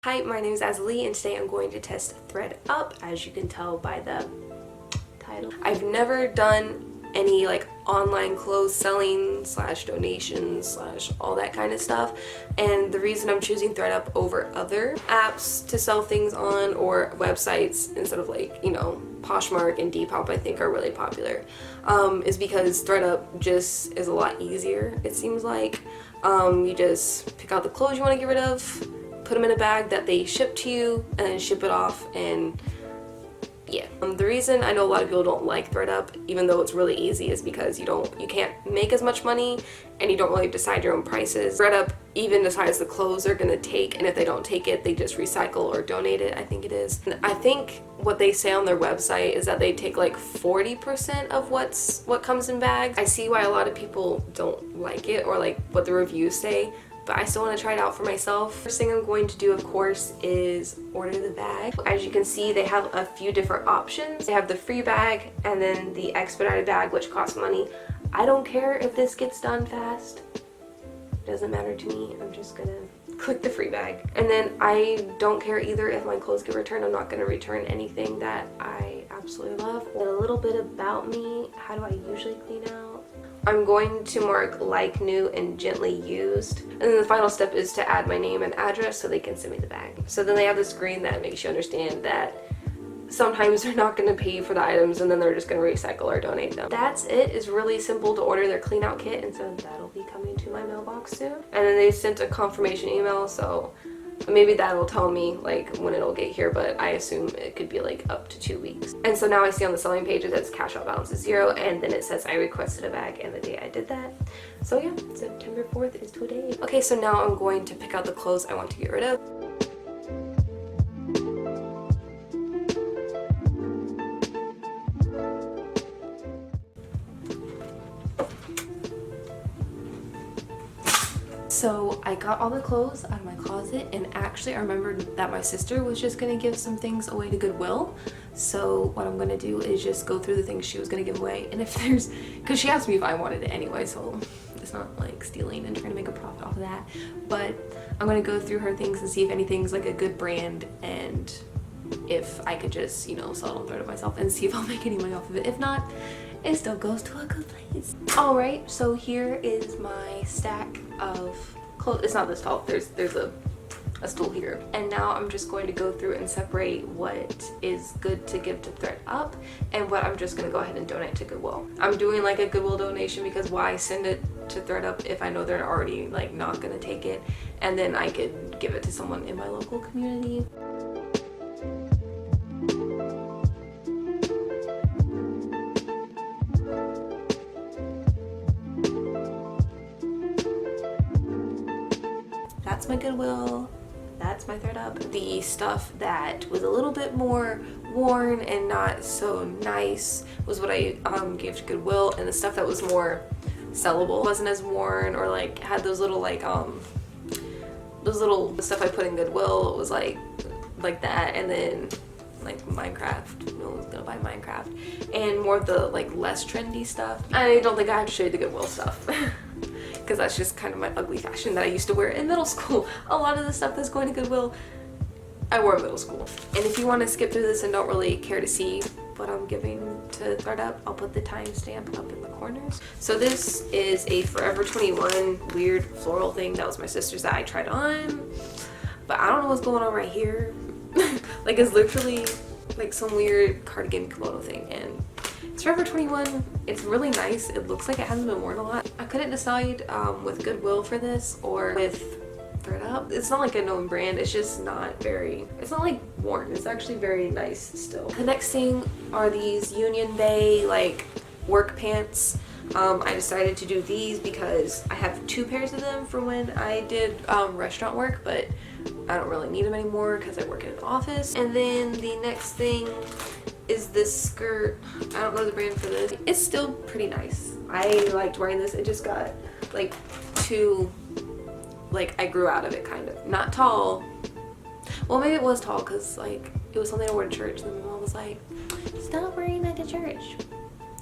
Hi, my name is Azalee and today I'm going to test THREDUP, as you can tell by the title. I've never done any like online clothes selling / donations / all that kind of stuff, and the reason I'm choosing THREDUP over other apps to sell things on or websites instead of like, you know, Poshmark and Depop I think are really popular, is because THREDUP just is a lot easier, it seems like. You just pick out the clothes you want to get rid of, put them in a bag that they ship to you, and then ship it off, and yeah. The reason I know a lot of people don't like THREDUP, even though it's really easy, is because you can't make as much money and you don't really decide your own prices. THREDUP even decides the clothes they're gonna take, and if they don't take it, they just recycle or donate it, I think it is. And I think what they say on their website is that they take like 40% of what comes in bags. I see why a lot of people don't like it, or like what the reviews say, but I still want to try it out for myself. First thing I'm going to do, of course, is order the bag. As you can see, they have a few different options. They have the free bag and then the expedited bag, which costs money. I don't care if this gets done fast. It doesn't matter to me. I'm just gonna click the free bag. And then I don't care either if my clothes get returned. I'm not gonna return anything that I absolutely love. A little bit about me. How do I usually clean out? I'm going to mark like new and gently used, and then the final step is to add my name and address so they can send me the bag. So then they have this screen that makes you understand that sometimes they're not going to pay for the items and then they're just going to recycle or donate them. That's it. It's really simple to order their clean out kit, and so that'll be coming to my mailbox soon. And then they sent a confirmation email, so maybe that'll tell me like when it'll get here, but I assume it could be like up to 2 weeks. And so now I see on the selling page it says cash out balance is 0, and then it says I requested a bag and the day I did that. So yeah, September 4th is today. Okay, so now I'm going to pick out the clothes I want to get rid of. So I got all the clothes out of my closet, and actually I remembered that my sister was just gonna give some things away to Goodwill. So what I'm gonna do is just go through the things she was gonna give away, and if there's, because she asked me if I wanted it anyway, so it's not like stealing and trying to make a profit off of that, but I'm gonna go through her things and see if anything's like a good brand, and if I could just, you know, sell it on THREDUP myself and see if I'll make any money off of it. If not, it still goes to a good place. Alright, so here is my stack of clothes. It's not this tall, there's a stool here. And now I'm just going to go through and separate what is good to give to THREDUP and what I'm just gonna go ahead and donate to Goodwill. I'm doing like a Goodwill donation because why send it to THREDUP if I know they're already like not gonna take it, and then I could give it to someone in my local community. That's my Goodwill, that's my THREDUP. The stuff that was a little bit more worn and not so nice was what I gave to Goodwill, and the stuff that was more sellable, wasn't as worn, or like had those little like those little stuff I put in Goodwill, it was like that, and then like Minecraft, no one's gonna buy Minecraft, and more of the like less trendy stuff. I don't think I have to show you the Goodwill stuff. Because that's just kind of my ugly fashion that I used to wear in middle school. A lot of the stuff that's going to Goodwill, I wore in middle school. And if you want to skip through this and don't really care to see what I'm giving to THREDUP, I'll put the timestamp up in the corners. So this is a Forever 21 weird floral thing. That was my sister's that I tried on, but I don't know what's going on right here. Like, it's literally like some weird cardigan kimono thing, and it's Forever 21. It's really nice. It looks like it hasn't been worn a lot. I couldn't decide with Goodwill for this or with THREDUP. It's not like a known brand. It's just not very, it's not like worn. It's actually very nice still. The next thing are these Union Bay like work pants. I decided to do these because I have 2 pairs of them from when I did restaurant work, but I don't really need them anymore because I work in an office. And then the next thing is this skirt. I don't know the brand for this. It's still pretty nice. I liked wearing this. It just got like too, like I grew out of it kind of. Not tall. Well, maybe it was tall because like it was something I wore to church, and then my mom was like, stop wearing that to church.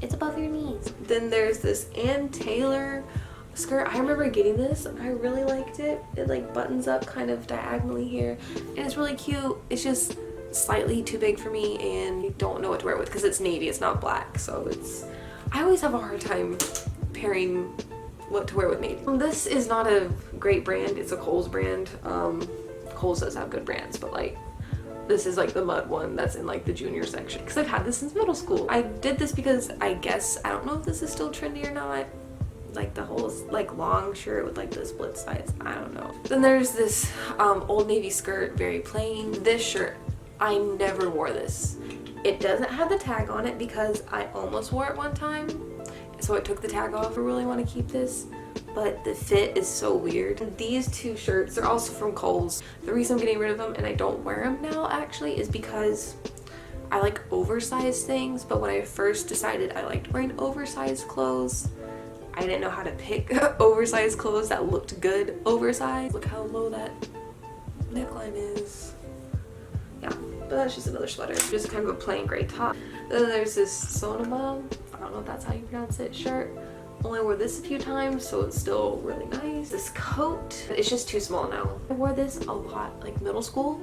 It's above your knees. Then there's this Ann Taylor skirt. I remember getting this. I really liked it. It like buttons up kind of diagonally here, and it's really cute. It's just slightly too big for me, and I don't know what to wear it with because it's navy, it's not black, so I always have a hard time pairing what to wear with navy. This is not a great brand. It's a Kohl's brand. Kohl's does have good brands, but like this is like the mud one that's in like the junior section because I've had this since middle school. I did this because I don't know if this is still trendy or not, like the whole like long shirt with like the split sides. I don't know. Then there's this Old Navy skirt, very plain. This shirt, I never wore this. It doesn't have the tag on it because I almost wore it one time, so I took the tag off. I really want to keep this, but the fit is so weird. These two shirts, they're also from Kohl's. The reason I'm getting rid of them and I don't wear them now actually is because I like oversized things, but when I first decided I liked wearing oversized clothes, I didn't know how to pick oversized clothes that looked good oversized. Look how low that neckline is. Yeah, but that's just another sweater. Just kind of a plain gray top. Then there's this Sonoma, I don't know if that's how you pronounce it, shirt. Only wore this a few times, so it's still really nice. This coat, it's just too small now. I wore this a lot, like middle school.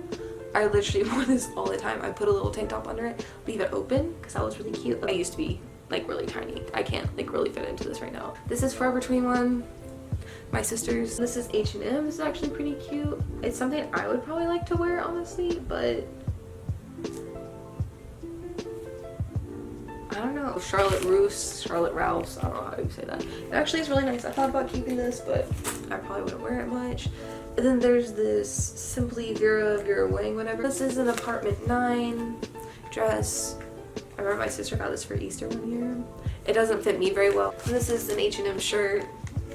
I literally wore this all the time. I put a little tank top under it, leave it open, because that was really cute. I used to be like really tiny. I can't like really fit into this right now. This is Forever 21, my sister's. This is H&M. This is actually pretty cute. It's something I would probably like to wear honestly, but I don't know. Charlotte Russe, Charlotte Rouse, I don't know how you say that. It actually is really nice. I thought about keeping this, but I probably wouldn't wear it much. And then there's this Simply Vera Wang, whatever. This is an Apartment 9 dress. I remember my sister got this for Easter one year. It doesn't fit me very well. And this is an H&M shirt.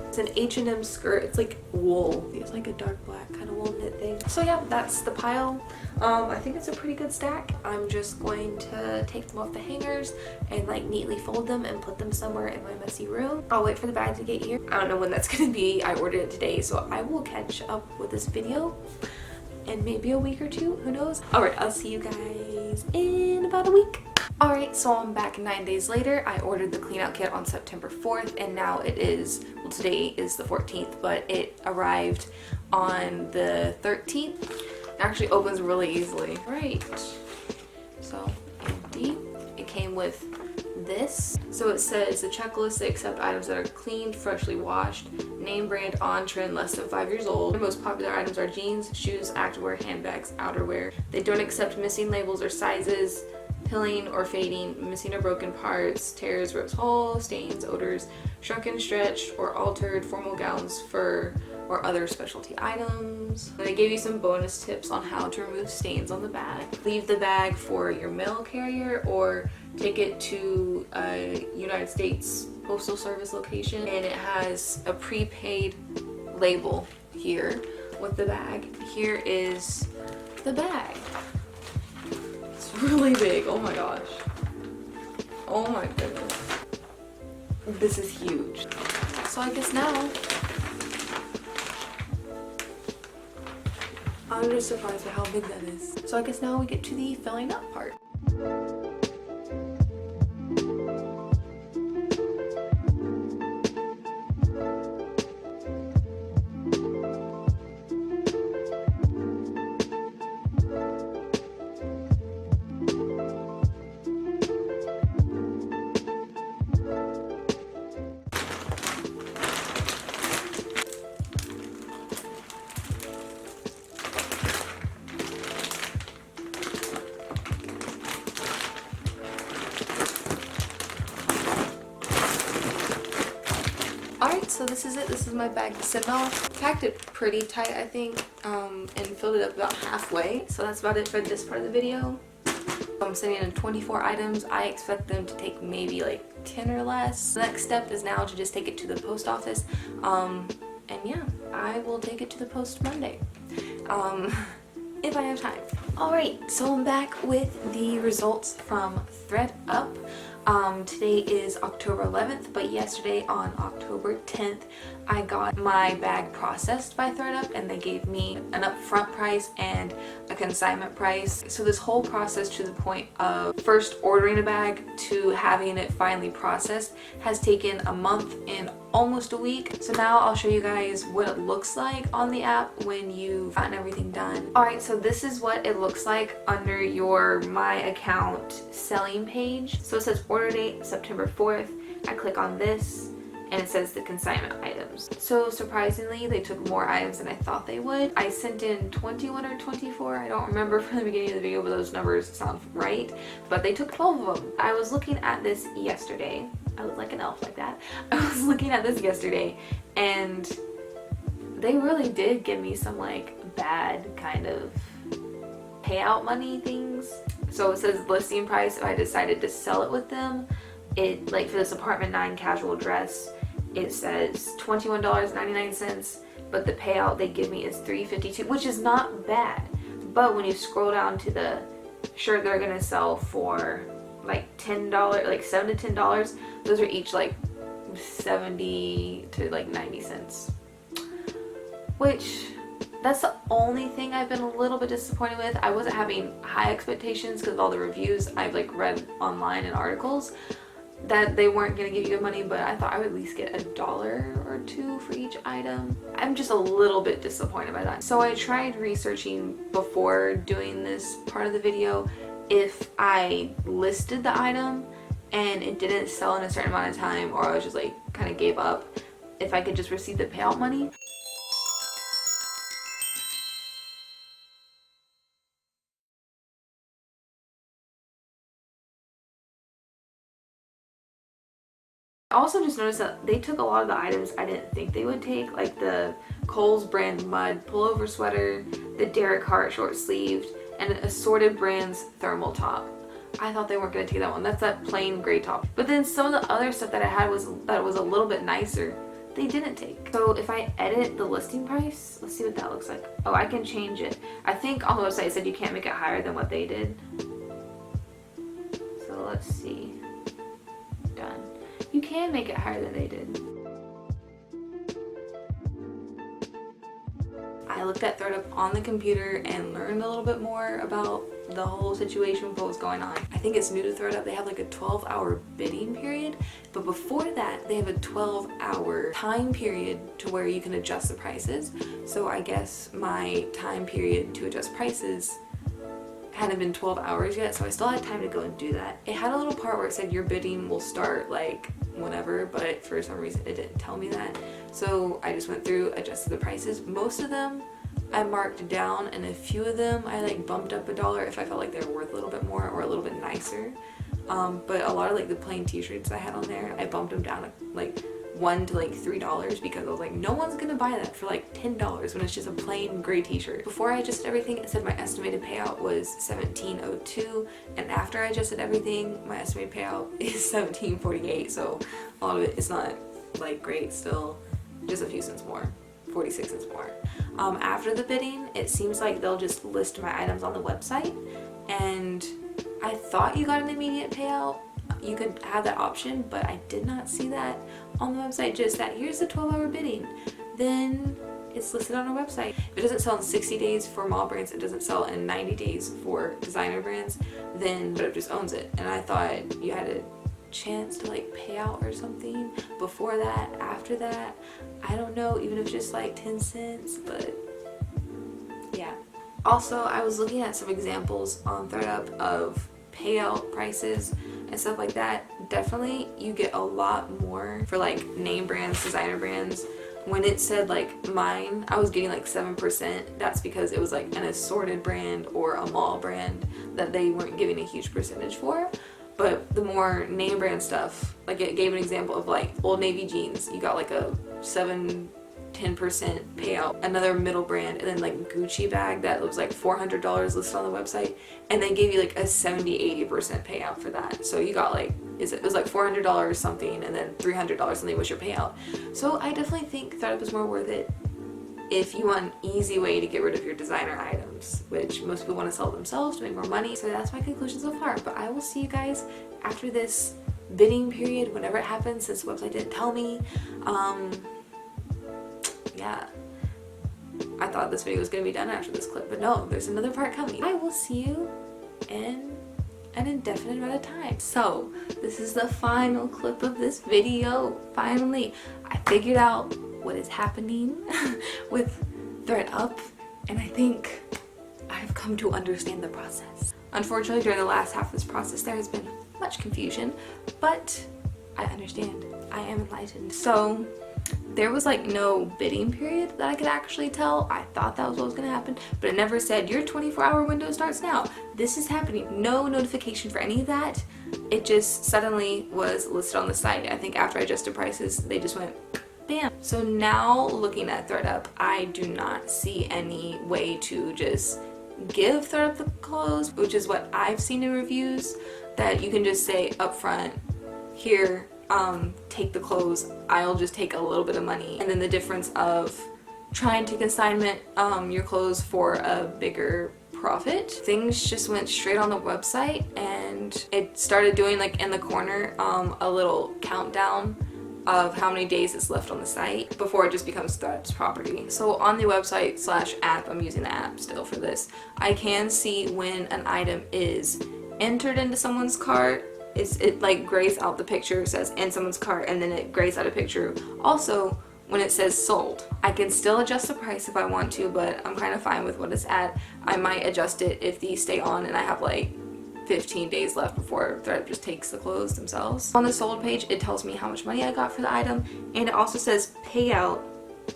It's an H&M skirt. It's like wool. It's like a dark black kind of wool knit thing. So yeah, that's the pile. I think it's a pretty good stack. I'm just going to take them off the hangers and like neatly fold them and put them somewhere in my messy room. I'll wait for the bag to get here. I don't know when that's gonna be. I ordered it today, so I will catch up with this video in maybe a week or two, who knows. All right, I'll see you guys in about a week. Alright, so I'm back 9 days later. I ordered the clean out kit on September 4th, and now it is, well, today is the 14th, but it arrived on the 13th. It actually opens really easily. Right, so empty. It came with this. So it says the checklist, they accept items that are cleaned, freshly washed, name brand, on trend, less than 5 years old. The most popular items are jeans, shoes, activewear, handbags, outerwear. They don't accept missing labels or sizes, pilling or fading, missing or broken parts, tears, rips, holes, stains, odors, shrunken, stretched, or altered formal gowns, fur, or other specialty items. And they gave you some bonus tips on how to remove stains on the bag. Leave the bag for your mail carrier or take it to a United States Postal Service location, and it has a prepaid label here with the bag. Here is the bag. Really big. Oh my gosh. Oh my goodness. This is huge. So I guess now I'm just surprised at how big that is. So I guess now we get to the filling up part. Alright, so this is it. This is my bag to send off. Packed it pretty tight, I think, and filled it up about halfway. So that's about it for this part of the video. I'm sending in 24 items. I expect them to take maybe like 10 or less. The next step is now to just take it to the post office. And yeah, I will take it to the post Monday. If I have time. Alright, so I'm back with the results from THREDUP. Today is October 11th, but yesterday on October 10th, I got my bag processed by THREDUP, and they gave me an upfront price and a consignment price. So this whole process to the point of first ordering a bag to having it finally processed has taken a month and almost a week. So now I'll show you guys what it looks like on the app when you've gotten everything done. Alright, so this is what it looks like under your My Account selling page. So it says order date September 4th. I click on this and it says the consignment items. So surprisingly, they took more items than I thought they would. I sent in 21 or 24, I don't remember from the beginning of the video, but those numbers sound right. But they took 12 of them. I was looking at this yesterday. I look like an elf like that. I was looking at this yesterday and they really did give me some like bad kind of payout money things. So it says listing price if I decided to sell it with them. It, like for this apartment 9 casual dress, it says $21.99, but the payout they give me is $3.52, which is not bad. But when you scroll down to the shirt they're gonna sell for like $10, like $7 to $10, those are each like 70 to like 90 cents. Which, that's the only thing I've been a little bit disappointed with. I wasn't having high expectations because of all the reviews I've like read online and articles that they weren't gonna give you good money, but I thought I would at least get $1 or $2 for each item. I'm just a little bit disappointed by that. So I tried researching before doing this part of the video if I listed the item and it didn't sell in a certain amount of time, or I was just like kind of gave up, if I could just receive the payout money. I also just noticed that they took a lot of the items I didn't think they would take, like the Kohl's brand mud pullover sweater, the Derek Hart short sleeved, and assorted brands thermal top. I thought they weren't going to take that one. That's that plain gray top. But then some of the other stuff that I had was that was a little bit nicer. They didn't take. So if I edit the listing price, let's see what that looks like. Oh, I can change it. I think on the website it said you can't make it higher than what they did. So let's see. Done. You can make it higher than they did. I looked at THREDUP on the computer and learned a little bit more about the whole situation with what was going on. I think it's new to THREDUP. They have like a 12-hour bidding period, but before that they have a 12-hour time period to where you can adjust the prices. So I guess my time period to adjust prices hadn't been 12 hours yet, so I still had time to go and do that. It had a little part where it said your bidding will start like whenever, but for some reason it didn't tell me that. So I just went through, adjusted the prices. Most of them I marked down, and a few of them I like bumped up $1 if I felt like they were worth a little bit more or a little bit nicer. But a lot of like the plain t-shirts I had on there, I bumped them down like $1 to like $3 because I was like, no one's gonna buy that for like $10 when it's just a plain gray t-shirt. Before I adjusted everything, it said my estimated payout was $17.02, and after I adjusted everything, my estimated payout is $17.48. So a lot of it, it's not like great still, just a few cents more, 46 cents more. After the bidding, it seems like they'll just list my items on the website, and I thought you got an immediate payout. You could have that option, but I did not see that on the website, just that here's the 12-hour bidding. Then it's listed on our website. If it doesn't sell in 60 days for mall brands, it doesn't sell in 90 days for designer brands, then THREDUP just owns it. And I thought you had a chance to like pay out or something before that, after that. I don't know, even if it's just like 10 cents, but yeah. Also, I was looking at some examples on THREDUP of payout prices and stuff like that. Definitely you get a lot more for like name brands, designer brands. When it said like mine, I was getting like 7%. That's because it was like an assorted brand or a mall brand that they weren't giving a huge percentage for. But the more name brand stuff, like it gave an example of like Old Navy jeans, you got like a 7-10% payout. Another middle brand, and then like Gucci bag that was like $400 listed on the website, and they gave you like a 70-80% payout for that. So you got like, it was like $400 something, and then $300 something was your payout. So I definitely think THREDUP is more worth it if you want an easy way to get rid of your designer items, which most people want to sell themselves to make more money. So that's my conclusion so far, but I will see you guys after this bidding period, whenever it happens, since the website didn't tell me. Yeah, I thought this video was going to be done after this clip, but no, there's another part coming. I will see you in an indefinite amount of time. So this is the final clip of this video. Finally, I figured out what is happening with THREDUP, and I think I've come to understand the process. Unfortunately, during the last half of this process, there has been much confusion, but I understand. I am enlightened. So there was like no bidding period that I could actually tell. I thought that was what was going to happen, but it never said your 24-hour window starts now. This is happening. No notification for any of that. It just suddenly was listed on the site. I think after I adjusted prices, they just went bam. So now looking at THREDUP, I do not see any way to just give THREDUP the clothes, which is what I've seen in reviews, that you can just say up front, here, take the clothes, I'll just take a little bit of money. And then the difference of trying to consignment your clothes for a bigger profit. Things just went straight on the website, and it started doing like in the corner a little countdown of how many days it's left on the site before it just becomes THREDUP's property. So on the website / app, I'm using the app still for this, I can see when an item is entered into someone's cart. It like grays out the picture, says in someone's cart, and then it grays out a picture. Also, when it says sold, I can still adjust the price if I want to, but I'm kind of fine with what it's at. I might adjust it if these stay on and I have like 15 days left before THREDUP just takes the clothes themselves. On the sold page, it tells me how much money I got for the item, and it also says payout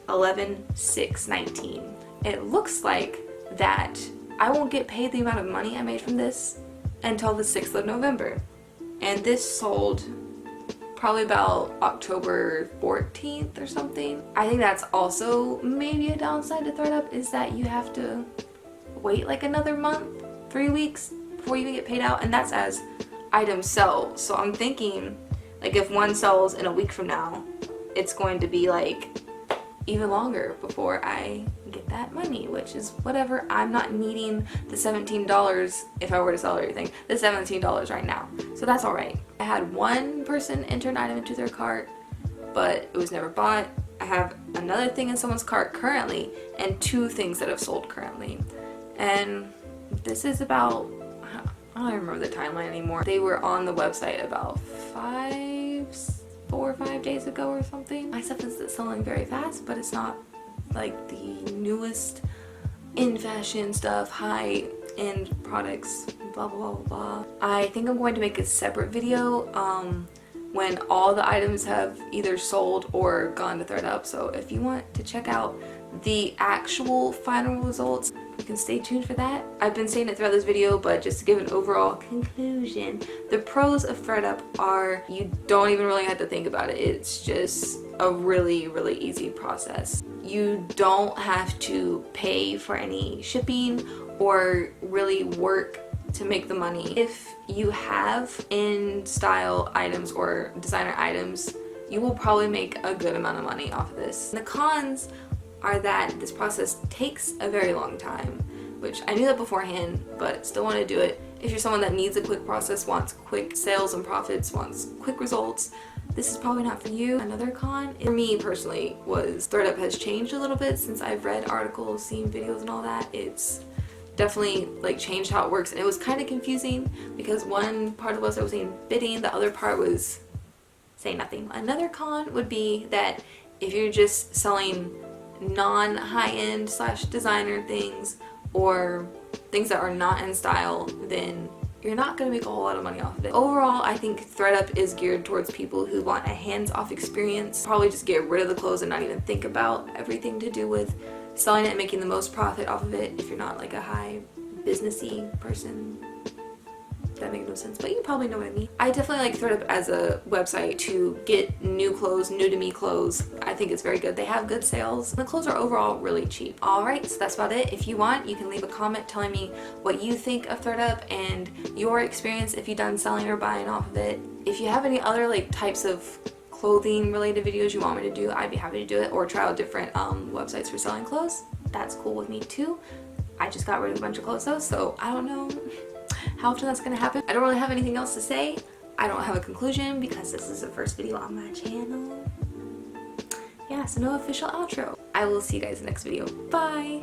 11/6/19. It looks like that I won't get paid the amount of money I made from this until the 6th of November. And this sold probably about October 14th or something. I think that's also maybe a downside to THREDUP, is that you have to wait like another month, 3 weeks before you even get paid out, and that's as items sell. So I'm thinking like if one sells in a week from now, it's going to be like even longer before I get that money, which is whatever. I'm not needing the $17 if I were to sell everything. The $17 right now. So that's alright. I had one person enter an item into their cart, but it was never bought. I have another thing in someone's cart currently, and 2 things that have sold currently. And this is about, I don't even remember the timeline anymore. They were on the website about 4 or 5 days ago or something. My stuff is selling very fast, but it's not like the newest in fashion stuff, high end products, blah blah blah blah. I think I'm going to make a separate video when all the items have either sold or gone to THREDUP. So if you want to check out the actual final results, you can stay tuned for that. I've been saying it throughout this video, but just to give an overall conclusion, the pros of THREDUP are you don't even really have to think about it. It's just a really, really easy process. You don't have to pay for any shipping or really work to make the money. If you have in style items or designer items, you will probably make a good amount of money off of this. And the cons are that this process takes a very long time, which I knew that beforehand, but still want to do it. If you're someone that needs a quick process, wants quick sales and profits, wants quick results, this is probably not for you. Another con, for me personally, was THREDUP has changed a little bit since I've read articles, seen videos and all that. It's definitely like changed how it works, and it was kind of confusing because one part of the website was saying bidding, the other part was saying nothing. Another con would be that if you're just selling non-high-end / designer things or things that are not in style, then you're not going to make a whole lot of money off of it. Overall, I think THREDUP is geared towards people who want a hands-off experience. Probably just get rid of the clothes and not even think about everything to do with selling it and making the most profit off of it if you're not like a high businessy person. That makes no sense, but you probably know what I mean. I definitely like THREDUP as a website to get new clothes, new to me clothes. I think it's very good. They have good sales. The clothes are overall really cheap. Alright, so that's about it. If you want, you can leave a comment telling me what you think of THREDUP and your experience if you've done selling or buying off of it. If you have any other like types of clothing related videos you want me to do, I'd be happy to do it, or try out different websites for selling clothes. That's cool with me too. I just got rid of a bunch of clothes though, so I don't know how often that's gonna happen. I don't really have anything else to say. I don't have a conclusion because this is the first video on my channel. Yeah, Yeah, so no official outro. I will see you guys in the next video. Bye!